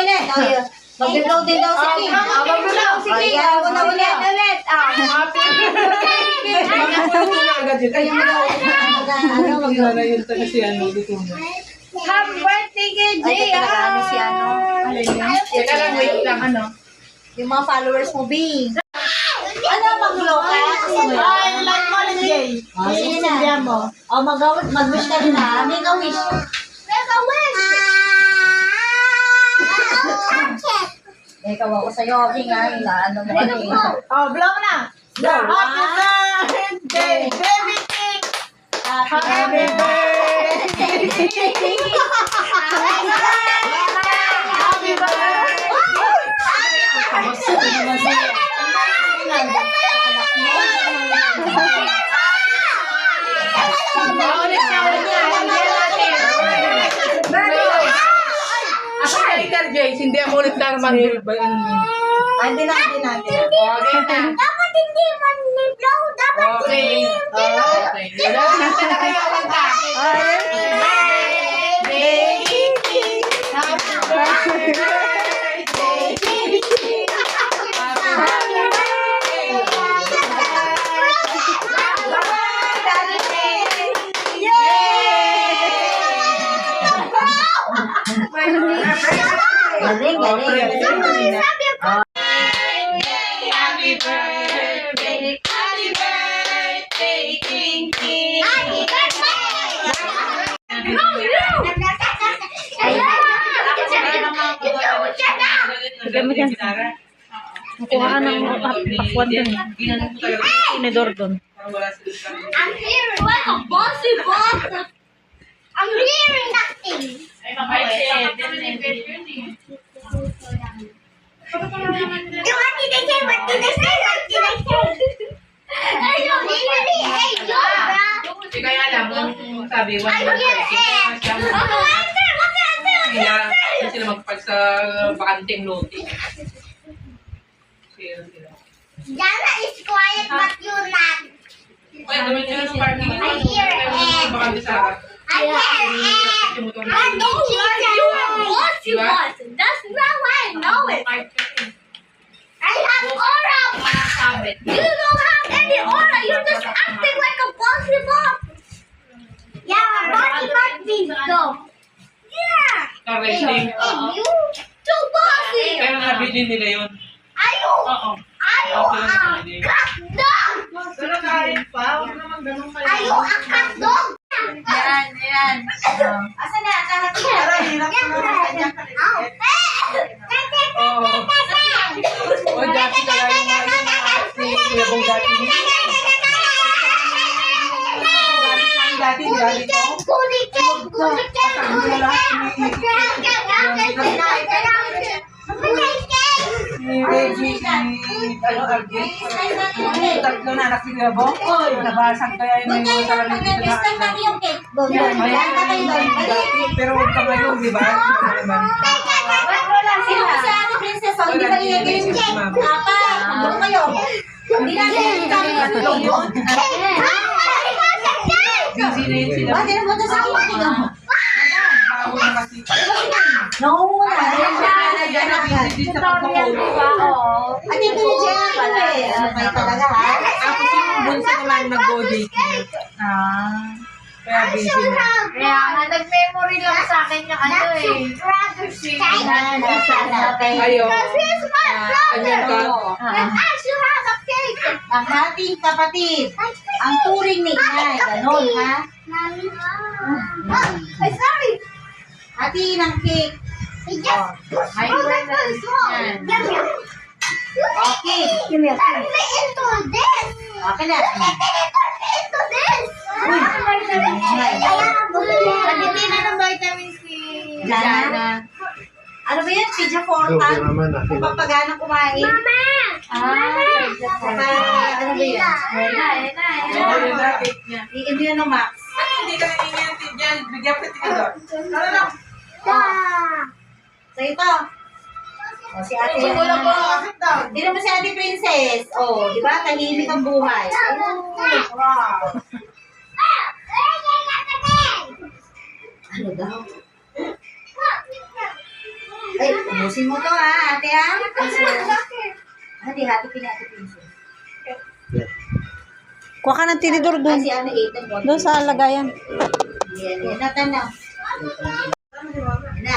ulit. O, yun. Mag-blow din daw si King. Mag-blow si King. Ayan, ako na ulit. Happy birthday! Magluto na agad yun. Ay, magluto yun talaga si ano, luto na. Happy birthday kay Ay, Jay! ito talaga si ano. Teka lang, wait lang, ano? Yung mga followers mo, Bing. Ano, mag-blow ka? Ay, like mo lang, Jay. Sige na. mo. O, mag-wish ka rin ha. Make a wish. Ikaw ako sa'yo, Bing ha. Ano mo kami. Oh, blow mo na. Blow. Happy birthday, baby King! Happy birthday! Happy Ako na Ikaw, Jace, hindi ako ulit lang mag-birthday. Hindi na. Okay na. Dapat hindi man blow, dapat Okay. Okay. Wala na kayo kanta. Galing. Happy birthday, King King. Lagyan mo dyan. Nakuha ka ng pakwan dun. Tinidor dun. I'm hearing like a bossy boss. I'm hearing nothing. What did they say? What did they say? What did they say? I don't even hear you, bro. Kaya lang, kung sabi, I don't hear it. What's the answer? Kaya sila magpag sa bakanting lote. Jana is quiet, but you're not. Ay, gawin nyo ng parking. I hear it. Bakante sa I hear it. I don't like you. Bossy boss. That's not why I know it. I have aura. You don't have any aura. You're just acting like a bossy boss. Yeah, a bossy boss means though. Yeah. Ka-racing. You too bossy. Pero nabili nila yun. Ayaw. Oo. Ayaw ang kakdog. Pero kain pa. Huwag naman ganun kayo. Ayaw ang kakdog. Yan. Asa na? Para hirap ko naman kanya O, dati kaya yung mga Kuya Bong dati niya. Dati, di ba dito? Ni Reggie, ni Arjun. Yung tatlo na anak ni Kuya Bong. Nabasag kaya yung may mga talagang dito na dati. Pero huwag ka ngayon, di ba? Sino si Ate Princess? Hindi ba nilagay yung cake? Apat. Magbuo kayo. Hindi natin kami tatlong yun. Busy na yun sila. Bakit naman ito sa akin? Bago na kasi. Nangunguna. Busy din sa pagkakulo. At ito yung Jenna pala eh. May talaga ha? Tapos yung bunso naman nag-go-date niya. Kaya busy na. Kaya nga, nag-memory lang sa akin yung ano eh. Yan, sana. Ayaw. Here's my Kanyang ka. And actually has a cake. Ang ating kapatid. Ang turing ni inay. Ganon ha? Ay, sorry. Hati ng cake. He just Ay, that's really small. Yan. Okay. Okay. Turn me into this. Okay na. Turn me into this. Nagtitina ng vitamin C. Jana. Ano ba yan? Pidya Fortan? Kung papaganang kumain? Mama! Ano ba yan? Ayun na, cake niya. Iimbyo na ng Max. Hindi ka nangyayari dyan. Bigyan ka tika doon. Tara lang. So ito. O, si ate yan. Hindi naman si ate Princess. O, di ba? Tahimik ang buhay. Wow. Ano daw? Ay, Ubusin mo to ha, ate ha. Hati, hati pina ate princess. Kuha ka ng tinidor doon. Kasi ano, Ethan, what? Doon sa lagayan. Yan, yan. Natanaw. Yan na.